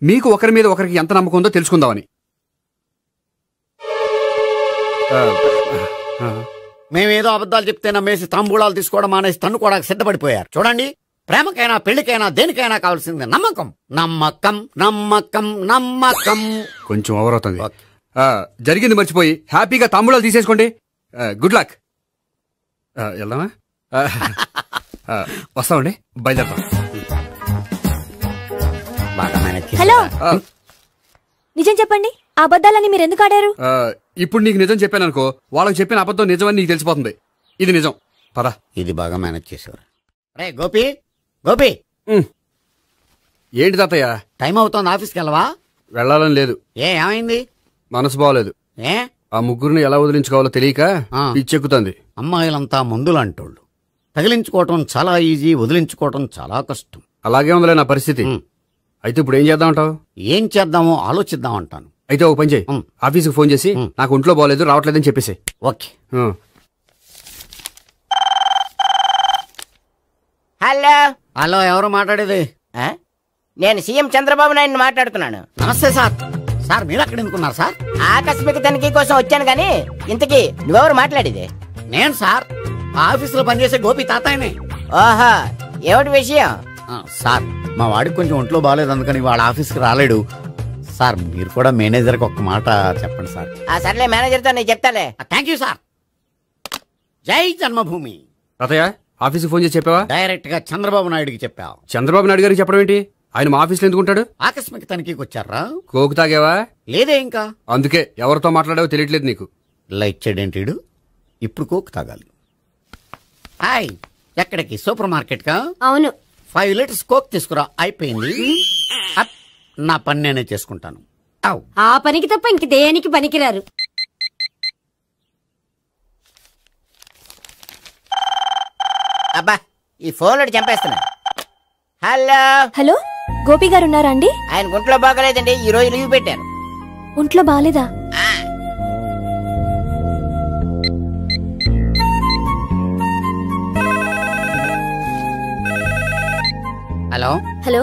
మీకు ఒకరి మీద ఒకరికి ఎంత నమ్మకం ఉందో తెలుసుకుందామని. మేమేదో అబద్ధాలు చెప్తే నమ్మేసి తాంబూలాలు తీసుకోవడం మానేసి తన్నుకోవడానికి సిద్ధపడిపోయారు. చూడండి, ప్రేమకైనా పెళ్లికైనా దేనికైనా కావాల్సింది నమ్మకం. నమ్మకం నమ్మకం నమ్మకం. కొంచెం ఓవర్ అవుతుంది. జరిగింది మర్చిపోయి హ్యాపీగా తాంబూలాలు తీసేసుకోండి. Good luck. వెళ్దామా? వస్తామండి, బయలుదేరతాం. హలో, నిజం చెప్పండి, ఆ అబద్ధాలని మీరు ఎందుకు ఆడారు? ఇప్పుడు నీకు నిజం చెప్పాను అనుకో, వాళ్ళకి చెప్పిన అబద్ధం నిజమని నీకు తెలిసిపోతుంది. ఇది నిజం. పదా. ఇది బాగా మేనేజ్ చేసేవారు. రే గోపి, గోపి. ఏంటి తాతయ్య? టైం అవుతోంది, ఆఫీస్కి వెళ్ళవా? వెళ్ళాలని లేదు. ఏమైంది? మనసు బాగోలేదు. ఆ ముగ్గురిని ఎలా వదిలించుకోవాలో తెలియక పిచ్చెక్కుతుంది. అమ్మాయిలంతా మందులంటోళ్ళు. తగిలించుకోవటం చాలా ఈజీ, వదిలించుకోవటం చాలా కష్టం. అలాగే ఉందిలే నా పరిస్థితి. అయితే ఇప్పుడు ఏం చేద్దామంటావు? ఏం చేద్దామో ఆలోచిద్దాం అంటాను. అయితే ఒక పని చేయి, ఆఫీస్కి ఫోన్ చేసి నాకు ఒంట్లో బాగోలేదు రావట్లేదని చెప్పేసి. ఓకే. హలో. హలో, ఎవరు మాట్లాడేది? నేను సీఎం చంద్రబాబు నాయుడు మాట్లాడుతున్నాను. నమస్తే సార్. సార్ మీరు అక్కడ ఎందుకున్నారు సార్? ఆకస్మిక తనిఖీ కోసం వచ్చాను గాని, ఇంతకీ నువ్వెవరు మాట్లాడేది? నేను సార్, ఆఫీసులో పనిచేసే గోపి తాతాయనే. ఓహో, ఏమిటి విషయం? సార్, మా వాడికి కొంచెం ఒంట్లో బాగాలేదు, అందుకని వాళ్ళ ఆఫీస్కి రాలేడు. సార్, మీరు కూడా మేనేజర్కి ఒక మాట చెప్పండి సార్. సర్లే, మేనేజర్తో నేను చెప్తాలే. Thank you sir. జై జన్మభూమి. తాతయ్య, ఆఫీస్కి ఫోన్ చేసి చెప్పావా? డైరెక్ట్ గా చంద్రబాబు నాయుడుకి చెప్పావు. చంద్రబాబు నాయుడు గారికి చెప్పడం ఏంటి? ఆయన మా ఆఫీస్లో ఎందుకుంటాడు? ఆకస్మిక తనిఖీకి వచ్చారా? కోకు తాగావా? లేదే ఇంకా. అందుకే ఎవరితో మాట్లాడావో తెలియట్లేదు నీకు. లైట్ చేయడేంటిడు? ఇప్పుడు కోక్ తాగాలి. హాయ్, ఎక్కడికి? సూపర్ మార్కెట్ కా? అవును. 5 లీటర్స్ కోక్ తీసుకురా. అయిపోయింది. నా పని నేనే చేసుకుంటాను. ఆ పనికి తప్ప ఇంక దేనికి పనికిరారు. అబ్బా, ఈ ఫోన్ చంపేస్తున్నా. హలో. హలో, గోపి గారు ఉన్నారా అండి? ఆయన గుంట్లో బాగలేదండి, ఈ రోజు లీవ్ పెట్టారు. ఒంట్లో బాగాలేదా? హలో హలో,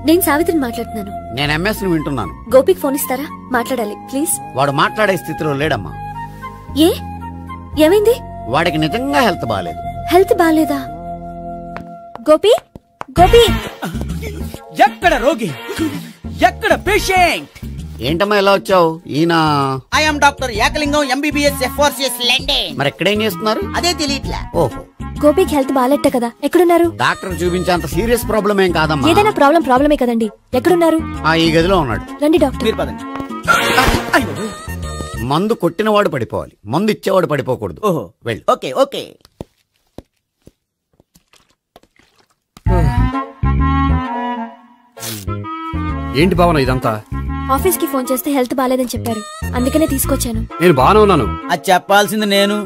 నేను సావిత్రిని మాట్లాడుతున్నాను. నేను ఎంఎస్ ని వింటున్నాను. గోపికి ఫోన్ ఇస్తారా? మాట్లాడాలి ప్లీజ్. వాడు మాట్లాడే స్థితిలో లేడమ్మా. ఏ ఏమైంది? వాడికి నిజంగా హెల్త్ బాగాలేదు. హెల్త్ బాగాలేదా? గోపి గోపి, ఎక్కడ రోగి, ఎక్కడ పేషెంట్? ఏంటమ్మా ఎలా వచ్చావు? ఈయన I'm doctor Ekalingam MBBS FRCS London. మరి ఎక్కడేం చేస్తున్నారు? అదే తెలియట్లా. ఓహో, గోపికి హెల్త్ బాగాలెట్ట కదా, ఎక్కడున్నారు? డాక్టర్ చూపించేంత సీరియస్ ప్రాబ్లం ఏం కాదమ్మా. ఏదైనా ప్రాబ్లమే కదండి. ఎక్కడున్నారు? ఈ గదిలో ఉన్నాడు. రండి డాక్టర్. మీరు పదండి. మందు కొట్టినవాడు పడిపోవాలి, మందు ఇచ్చేవాడు పడిపోకూడదు. ఓహో, వెళ్ళి. Okay okay. ఏంటి భావన ఇదంతా? ఆఫీస్ కి ఫోన్ చేస్తే హెల్త్ బాగాలేదని చెప్పారు, అందుకనే తీసుకొచ్చాను. నేను బాగానే ఉన్నాను. అది చెప్పాల్సింది నేను.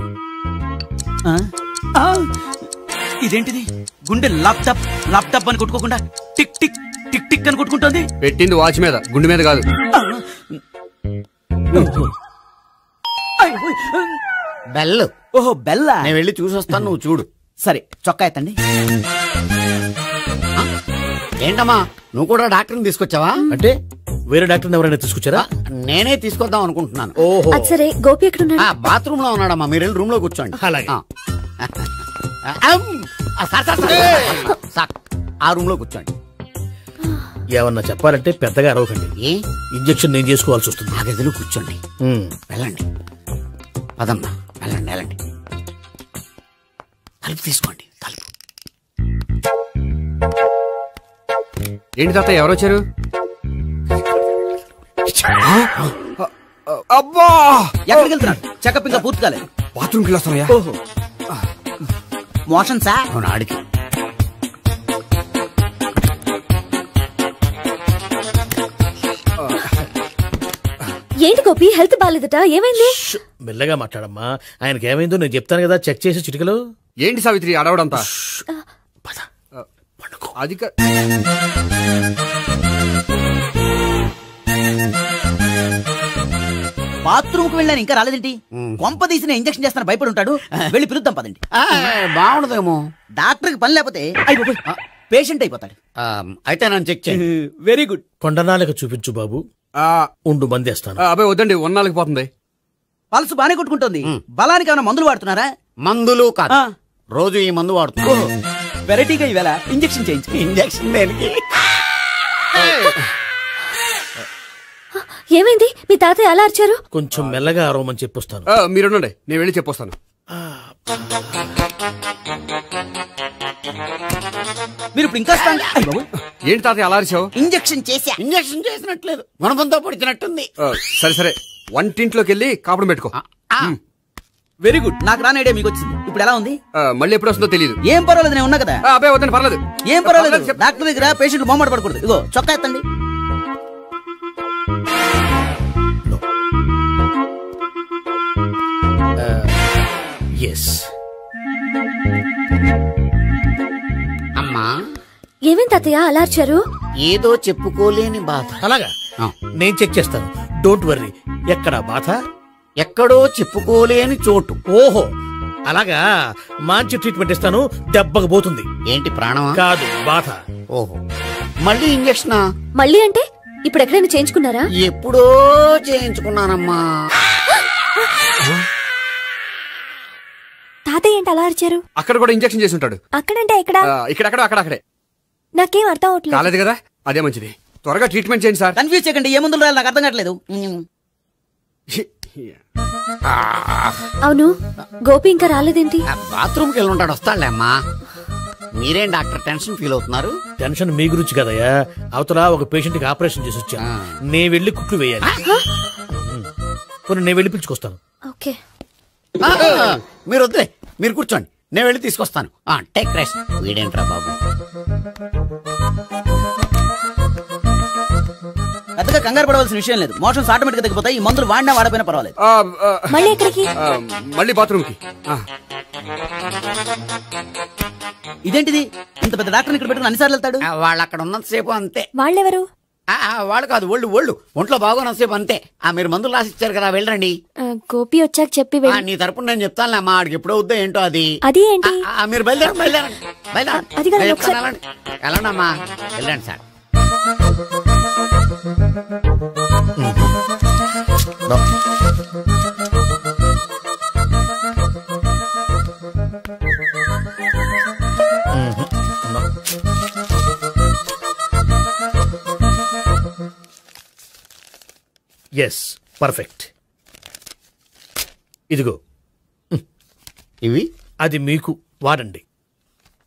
ఇదేంటిది? గుండె లాప్టాప్ లాప్టాప్ అని కొట్టుకోకుండా టిక్ టిక్ టిక్ టిక్ అని కొట్టుకుంటుంది. పెట్టింది వాచ్ మీద, గుండె మీద కాదు. బెల్. ఓహో బెల్లా. నేను వెళ్ళి చూసొస్తాను, నువ్వు చూడు. సరే, చొక్కా ఎత్తండి. ఏంటమ్మా, నువ్వు కూడా డాక్టర్ని తీసుకొచ్చావా? అంటే వేరే డాక్టర్ ఎవరైనా తీసుకొచ్చారా? నేనే తీసుకొద్దాం అనుకుంటున్నాను. ఓహో, అది సరే, గోపి ఎక్కడున్నాడు? బాత్రూమ్ లో ఉన్నాడమ్మా, మీరు వెళ్ళి రూమ్ లో కూర్చోండి. అలాగే. ఆ రూమ్ లో కూర్చోండి. ఏమన్నా చెప్పాలంటే పెద్దగా అరవకండి. ఇంజెక్షన్ నేను చేసుకోవాల్సి వస్తుంది. ఆ గదిలో కూర్చోండి. వెళ్ళండి, పదమ్మా, వెళ్ళండి వెళ్ళండి. తలుపు తీసుకోండి, తలుపు. ఏంటి తాత, ఎవరు వచ్చారు? అబ్బా, ఎక్కడికి వెళ్తున్నాడు? చెకప్ ఇంకా పూర్తి కాలేదు. బాత్రూమ్కి వెళ్ళొస్తానయ్యా. ఓహో, మోషన్ సార్. అవును, ఆడికి. ఏంటి గోపి, హెల్త్ బాగాలేదట, ఏమైంది? మెల్లగా మాట్లాడమ్మా. ఆయనకి ఏమైందో నేను చెప్తాను కదా, చెక్ చేసి చిటికలు. ఏంటి సావిత్రి అడవడంతా? అది బాత్రూమ్ కు వెళ్ళాను, ఇంకా రాలేదేంటి? కొంప తీసిన ఇంజక్షన్ చేస్తాను భయపడి ఉంటాడు. వెళ్ళి పిలుద్దాం పదండి. బాగుండదేమో. డాక్టర్ కి పని లేకపోతే పేషెంట్ అయిపోతాడు. అయితే నన్ను చెక్ చేయండి. Very good. కొండనాలకు చూపించు బాబు. ఉండు, మందేస్తాను. అబ్బాయి వద్దండి, ఉన్నాళ్ళకి పోతుంది. పల్సు బానే కొట్టుకుంటుంది. బలానికి ఏమైనా మందులు వాడుతున్నారా? మందులు కాదు, రోజు ఈ మందు వాడుతున్నా. వెరైటీగా ఈవేళ ఇంజక్షన్ చేయించు. ఇంజక్షన్ దేనికి? ఏమైంది? మీ తాతయ్య అలా అరిచారు? కొంచెం మెల్లగా అరవమని చెప్పొస్తాను. మీరుండండి, నేను వెళ్ళి చెప్పొస్తాను. మీరు ఇప్పుడు ఇంకా ఏంటి తాతయ్య అలా అరిచావు? ఇంజక్షన్ చేసా. ఇంజక్షన్ చేసినట్లేదు, గుణపంతో పొడిచినట్టుంది. సరే సరే, వంటింట్లోకి వెళ్ళి కాపుడు పెట్టుకో. Very good. నాకు రాని ఐడియా మీకు వచ్చింది. ఇప్పుడు ఎలా ఉంది? మళ్ళీ ఎప్పుడు వస్తుందో తెలియదు. ఏం పర్వాలేదు, నేను ఉన్నా కదా. అబ్బాయి వద్దని, పర్లేదు. ఏం పర్వాలేదు. డాక్టర్ దగ్గర పేషెంట్ మొహమాట పడకూడదు. ఇగో చొక్కా ఎత్తండి. అమ్మా, ఏమేం తాతయ్య అలా అరిచారు? ఏదో చెప్పుకోలేని బాధ. అలాగా, నేను చెక్ చేస్తాను. Don't worry. ఎక్కడ బాధ? ఎక్కడో చెప్పుకోలేని చోటు. ఓహో, అలాగా. మంచి ట్రీట్మెంట్ ఇస్తాను, దెబ్బకు పోతుంది. ఏంటి, ప్రాణమా? కాదు, బాధ. ఓహో, మళ్ళీ ఇంజక్షనా? మళ్ళీ అంటే ఇప్పుడు ఎక్కడైనా చేయించుకున్నారా? ఎప్పుడో చేయించుకున్నానమ్మా. తాతయ్య ఏంటి అలా అరిచారు? అక్కడ కూడా ఇంజక్షన్ చేసి ఉంటాడు. అక్కడంటే ఎక్కడ? ఇక్కడక్కడ అక్కడక్కడే. నాకేం అర్థం అవట్లేదు. కాలేదు కదా, అదే మంచిది. త్వరగా ట్రీట్మెంట్ చేయండి సార్. కన్ఫ్యూజ్ చేయకండి. ఏ మందులు రాయాలి నాకు అర్థం కావట్లేదు. అవును, గోపి ఇంకా రాలేదేంటి? బాత్రూమ్కి వెళ్ళి ఉంటాడు, వస్తాడులే అమ్మా. మీరేం డాక్టర్ టెన్షన్ ఫీల్ అవుతున్నారు? టెన్షన్ మీ గురించి కదయ్యా. అవతల ఒక పేషెంట్ కి ఆపరేషన్ చేసి వచ్చా, నేను వెళ్ళి కుట్లు వేయాలి. నేను వెళ్ళి పిలుచుకొస్తాను. ఓకే, మీరు వద్దులే, మీరు కూర్చోండి, నేను వెళ్ళి తీసుకొస్తాను. Take rest. వీడేంట్రా బాబు, పెద్దగా కంగారు పడవలసిన విషయం లేదు. మోషన్స్ ఆటోమేటిక్ గా తగ్గిపోతాయి. ఈ మందులు వాడినా వాడపోయినా పర్వాలేదు. మళ్ళీ ఎక్కడికి? మళ్ళీ బాత్రూమ్కి. ఇదేంటిది, ఇంత పెద్ద డాక్టర్ ఇక్కడ పెట్టుకుని అన్నిసార్లు వెళ్తాడు? వాళ్ళు అక్కడ ఉన్నంతసేపు అంతే. వాళ్ళెవరు? వాళ్ళు కాదు ఒళ్ళు ఒంట్లో బాగోనంతసేపు అంతే. మీరు మందులు రాసి ఇచ్చారు కదా, వెళ్ళండి. గోపి వచ్చాక చెప్పి నీ తరపున నేను చెప్తానులే అమ్మా, ఆడికి ఎప్పుడో వద్దో ఏంటో అది. అది ఏంటి? మీరు బయలుదేరండి. వెళ్ళండమ్మా, వెళ్ళండి సార్. Yes, perfect. ఇదిగో ఇవి, అది మీకు వాడండి.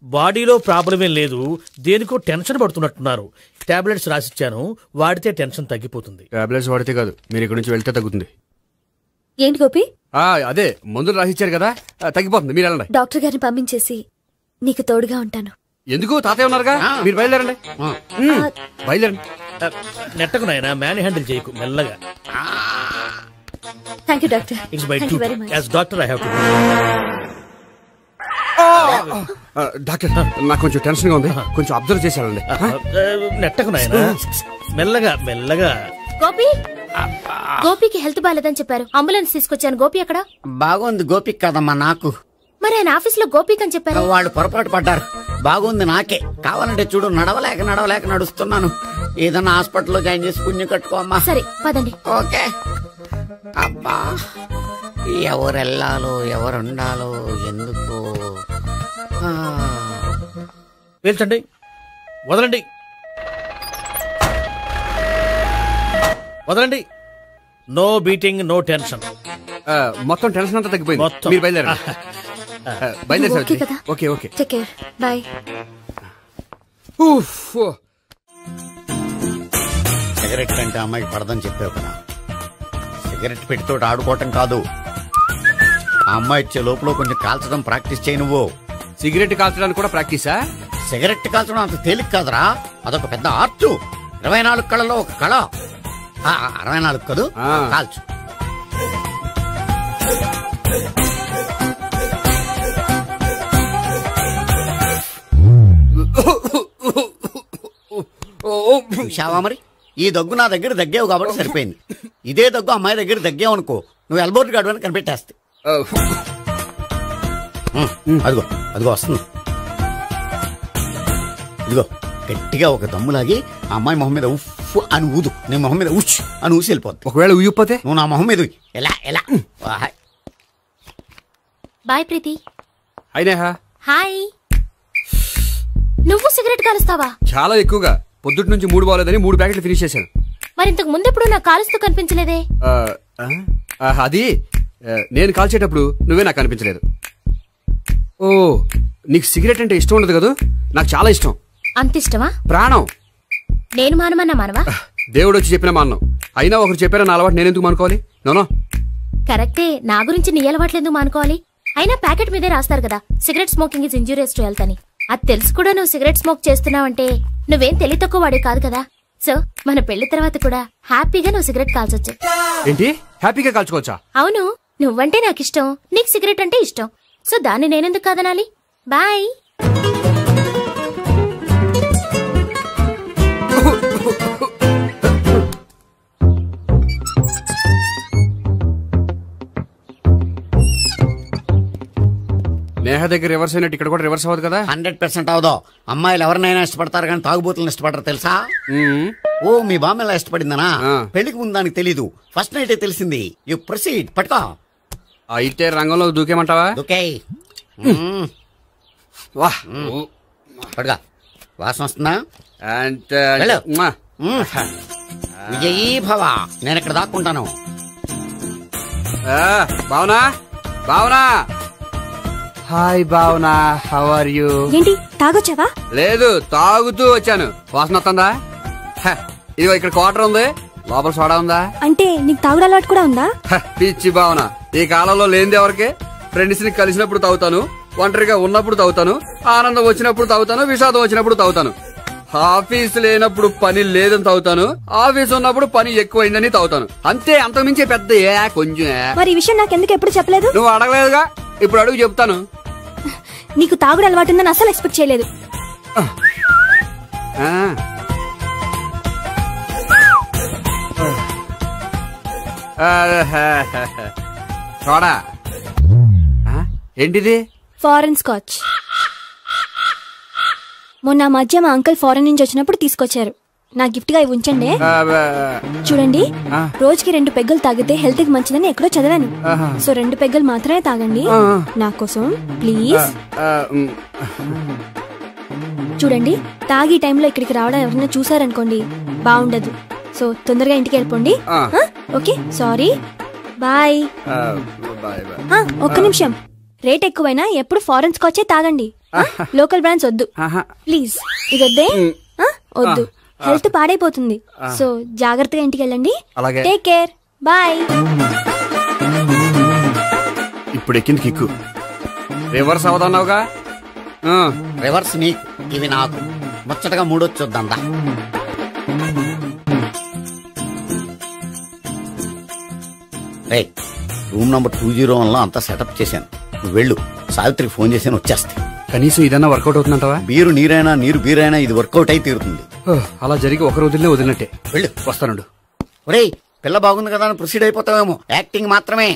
బాడీలో ప్రాబ్లం ఏం లేదు, దేనికో టెన్షన్ పడుతున్నట్టున్నారు. టాబ్లెట్స్ రాసిచ్చాను, వాడితే టెన్షన్ తగ్గిపోతుంది. టాబ్లెట్స్ వాడితే కాదు, మీరు ఇక్కడి నుంచి వెళ్తే తగ్గుతుంది. ఏంటి గోపి? అదే మందులు రాసిచ్చారు కదా, తగ్గిపోతుంది. మీరు వెళ్ళండి. డాక్టర్ గారిని పంపించేసి నీకు తోడుగా ఉంటాను. ఎందుకు? తాతయ్య ఉన్నారుగా, మీరు బయలుదేరండి. బయలుదేరండి. నెట్టకు నాయనా, మ్యాన్ హ్యాండిల్ చేయకు, మెల్లగా. Thank you doctor. It's my duty as doctor, I have to. Doctor, నాకు కొంచెం టెన్షన్ గా ఉంది, కొంచెం అబ్జర్వ్ చేశానండి. నెట్టకు నాయనా, మెల్లగా. గోపికి హెల్త్ బాలేదని చెప్పారు, అంబులెన్స్ తీసుకొచ్చాను. గోపి అక్కడ బాగుంది. గోపి కదమ్మా నాకు. మరి ఆయన ఆఫీస్ లో గోపిక్ అని చెప్పారు. వాళ్ళు పొరపాటు పడ్డారు. బాగుంది నాకే. కావాలంటే చూడు, నడవలేక నడుస్తున్నాను. ఏదన్నా హాస్పిటల్లో జాయిన్ చేసి పుణ్యం కట్టుకోమ్మా. సరే పదండి. ఓకే. అబ్బా, ఎవరెళ్ళాలో ఎవరుండాలో ఎందుకు. పేల్చండి, వదలండి. No beating, no tension. మొత్తం టెన్షన్ అంతా తగ్గిపోయింది. మీరు బయలుదేరండి. Okay. Take care, bye. Cigarette కంటే అమ్మాయికి పడదని చెప్పావు కదా. సిగరెట్ పెట్టితో ఆడుకోవటం కాదు, ఆ అమ్మాయి ఇచ్చే లోపల కొంచెం కాల్చడం ప్రాక్టీస్ చేయి. నువ్వు సిగరెట్ కాల్చడానికి కూడా ప్రాక్టీసా? సిగరెట్ కాల్చడం అంత తేలిక కాదురా, అదొక పెద్ద ఆర్ట్. 24 కళలో ఒక కళ. 64 కదూ, కాల్చు. చూశావా మరి, ఈ దగ్గు నా దగ్గర దగ్గేవు కాబట్టి సరిపోయింది. ఇదే దగ్గు అమ్మాయి దగ్గర దగ్గేవు అనుకో, నువ్వు ఎల్బోర్డ్ గాడు అని కనిపెట్టేస్తే. అదిగో వస్తుంది. ఇదిగో గట్టిగా ఒక దమ్ములాగి ఆ అమ్మాయి మొహం మీద ఉఫ్ అని ఊదు, నీ మొహం మీద ఉచ్ అని ఊసి వెళ్ళిపోద్ది. ఒకవేళ ఊయకపోతే నువ్వు నా మొహం మీద ఎలా. బాయ్ ప్రీతి. హాయ్. నువ్వు సిగరెట్ కాలుస్తావా? చాలా ఎక్కువగా. పొద్దుటి నుంచి 3 బాలేదని 3 ప్యాకెట్లు ఫినిష్ చేశాను. మరి ఇంతకు ముందెప్పుడు నాకు కాలుస్తూ కనిపించలేదే? అది నేను కాల్చేటప్పుడు నువ్వే నాకు కనిపించలేదు. ఓ, నీకు సిగరెట్ అంటే ఇష్టం ఉండదు కదా? నాకు చాలా ఇష్టం. అంత ఇష్టమా? ప్రాణం. నేను మానవా? దేవుడు వచ్చి చెప్పిన మానం. అయినా ఒకరు చెప్పారా నా అలవాటు నేనెందుకు మానుకోవాలి? నోనో. కరెక్టే, నా గురించి నీ అలవాట్లు ఎందుకు మానుకోవాలి? అయినా ప్యాకెట్ మీదే రాస్తారు కదా, cigarette smoking is injurious to health అని. అది తెలుసు కూడా నువ్వు సిగరెట్ స్మోక్ చేస్తున్నావంటే నువ్వేం తెలివి తక్కువ వాడే కాదు కదా. సో మన పెళ్లి తర్వాత కూడా హ్యాపీగా నువ్వు సిగరెట్ కాల్చొచ్చు. ఏంటి? హ్యాపీగా కాల్చుకోవచ్చా? అవును, నువ్వంటే నాకు ఇష్టం, నీకు సిగరెట్ అంటే ఇష్టం. సో దాన్ని నేనెందుకు కాదనాలి? బాయ్. నేహ దగ్గర రివర్స్ అయినట్టు ఇక్కడ కూడా రివర్స్ అవ్వదు కదా? 100% అవదో. అమ్మాయిలు ఎవరినైనా ఇష్టపడతారు కానీ తాగుబోతులను ఇష్టపడరు తెలుసా? ఓ, మీ బామ్మ ఎలా ఇష్టపడిందనా? పెళ్లికి ముందు దానికి తెలీదు, ఫస్ట్ నైటే తెలిసింది. You proceed. పట్టుకో. అయితే రంగంలో దూకేమంటావా? దూకే. పట్టుగా. వాసన వస్తుందా? విజయీ భవ. నేను ఇక్కడ దాక్కుంటాను. Bhavana. Hi Bhavana, how are you? ఏంటి తాగొచ్చావా? లేదు, తాగుతూ వచ్చాను. వాసన వస్తుందా? ఇదిగో ఇక్కడ క్వార్టర్ ఉంది, లోపల సోడా ఉందా? అంటే నీకు తాగుడు అలవాటు కూడా ఉందా? పిచ్చి భావన, ఈ కాలంలో లేనిది ఎవరికి? ఫ్రెండ్స్ ని కలిసినప్పుడు తాగుతాను, ఒంటరిగా ఉన్నప్పుడు తాగుతాను, ఆనందం వచ్చినప్పుడు తాగుతాను, విషాదం వచ్చినప్పుడు తాగుతాను. ఆఫీస్ లేనప్పుడు పని లేదని తాగుతాను, ఆఫీస్ ఉన్నప్పుడు పని ఎక్కువైందని తాగుతాను. అంతే, అంతకుమించే పెద్ద కొంచెం. మరి ఈ విషయం నాకెందుకు ఎప్పుడు చెప్పలేదు? నువ్వు అడగలేదుగా, ఇప్పుడు అడుగు చెప్తాను. నీకు తాగుడు అలవాటు ఉందని అసలు ఎక్స్పెక్ట్ చేయలేదు. సోడా ఏంటిది? Foreign scotch. మొన్న మధ్య మా అంకుల్ ఫారెన్ నుంచి వచ్చినప్పుడు తీసుకొచ్చారు. నా గిఫ్ట్ గా ఇవి ఉంచండి. చూడండి, రోజుకి 2 పెగ్గులు తాగితే హెల్త్ కి మంచిదని ఎక్కడో చదివాను. సో 2 పెగ్గులు మాత్రమే తాగండి నా కోసం ప్లీజ్. చూడండి, తాగి టైంలో ఇక్కడికి రావడం ఎవరైనా చూసారనుకోండి బాగుండదు. సో తొందరగా ఇంటికి వెళ్ళిపోండి. Okay, sorry, bye. ఒక్క నిమిషం, రేట్ ఎక్కువైనా ఎప్పుడు ఫారెన్ స్కాచే తాగండి. లోకల్ బ్రాండ్స్ వద్దు ప్లీజ్. ఇది వద్దే, వద్దు, హెల్త్ పాడైపోతుంది. సో జాగ్రత్తగా ఇంటికి వెళ్ళండి. Take care, bye. ఇప్పుడు ఎక్కింది కిక్కు. రివర్స్ అవదన్నావుగా? రివర్స్ నీకు, ఇవి నాకు. ముచ్చటగా మూడొచ్చొద్దా? రూమ్ నంబర్ 201 లో అంతా సెటప్ చేశాను. నువ్వు వెళ్ళు, సావిత్రికి ఫోన్ చేశాను, వచ్చేస్తా. కనీసం ఇదన్నా వర్కౌట్ అవుతుందంటావా? బీరు నీరైనా నీరు బీరైనా ఇది వర్కౌట్ అయి తీరుతుంది. అలా జరిగి ఒక రోజులే వదిలినట్టే. వెళ్ళు, వస్తానుండు. ఒరేయ్, పిల్ల బాగుంది కదా అని ప్రొసీడ్ అయిపోతావేమో. యాక్టింగ్ మాత్రమే.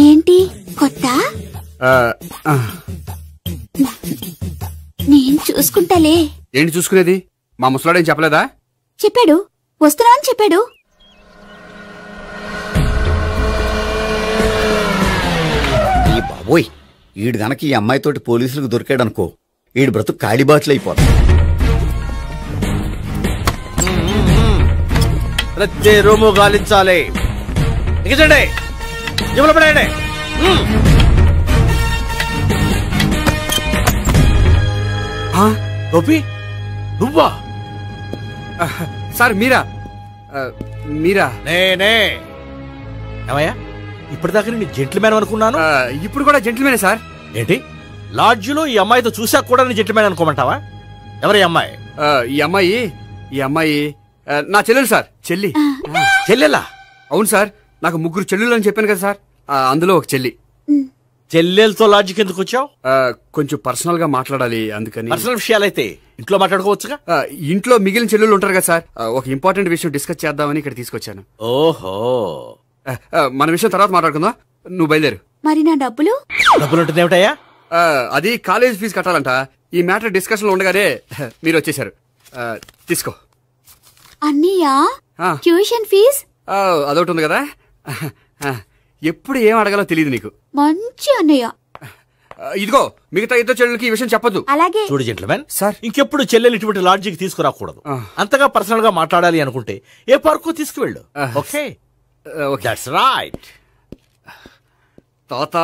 ఏంటి కొత్త? నేను చూసుకుంటాలే. ఏంటి చూసుకునేది? మా ముసలాడేం చెప్పలేదా? చెప్పాడు, వస్తున్నా అని చెప్పాడు. ఈ బాబోయ్, ఈడు గనక ఈ అమ్మాయితోటి పోలీసులకు దొరికాడనుకో, ఈడు బ్రతుకు కాళీబాట్లు అయిపోతాడు. ప్రతి రూము గాలించాలి. ఎగచండి, జమల పడండి. గోపి, నువ్వా? సార్ మీరా? మీరా? నేనే. ఏమయ్యా, ఇప్పటిదాకా నేను జెంట్లమ్యాన్ అనుకున్నాను. ఇప్పుడు కూడా జెంట్లమ్యానే సార్. ఏంటి, లాడ్జిలో ఈ అమ్మాయితో చూసాక కూడా నేను జెంట్లమ్యాన్ అనుకోమంటావా? ఎవరి అమ్మాయి? ఈ అమ్మాయి నా చెల్లెలు సార్. చెల్లెలా? అవును సార్, నాకు 3 చెల్లెలు అని చెప్పాను కదా సార్, అందులో ఒక చెల్లి. చెల్లెలతో లాడ్జికి ఎందుకు వచ్చావు? కొంచెం పర్సనల్ గా మాట్లాడాలి, అందుకని. పర్సనల్ విషయాలైతే ఇంట్లో మాట్లాడుకోవచ్చుగా. ఇంట్లో మిగిలిన చెల్లెలు ఉంటారు కదా సార్, ఒక ఇంపార్టెంట్ విషయం డిస్కస్ చేద్దామని ఇక్కడ తీసుకొచ్చాను. ఓహో, మన విషయం తర్వాత మాట్లాడుకుందాం, నువ్వు బయలుదేరు. మరి నా డబ్బులు? డబ్బులు ఉంటుంది ఏమిటయ్యా? అది కాలేజ్ ఫీజు కట్టాలంట. ఈ మ్యాటర్ డిస్కషన్ లో ఉండగానే మీరు వచ్చేసారు. తీసుకో. అన్నయ్యా, ట్యూషన్ ఫీజ్? అదొకటి ఉంది కదా, ఎప్పుడు ఏం అడగాలో తెలియదు నీకు. మంచి అన్నయ్య. ఇదిగో, మిగతా 2 చెల్లెలకి ఈ విషయం చెప్పొద్దు. అలాగే. చూడు జెంట్లమెన్ సార్, ఇంకెప్పుడు చెల్లెలు ఇటువంటి లాడ్జికి తీసుకురాకూడదు. అంతగా పర్సనల్ గా మాట్లాడాలి అనుకుంటే ఏ పార్కు తీసుకువెళ్ళు. Okay, that's right. తాత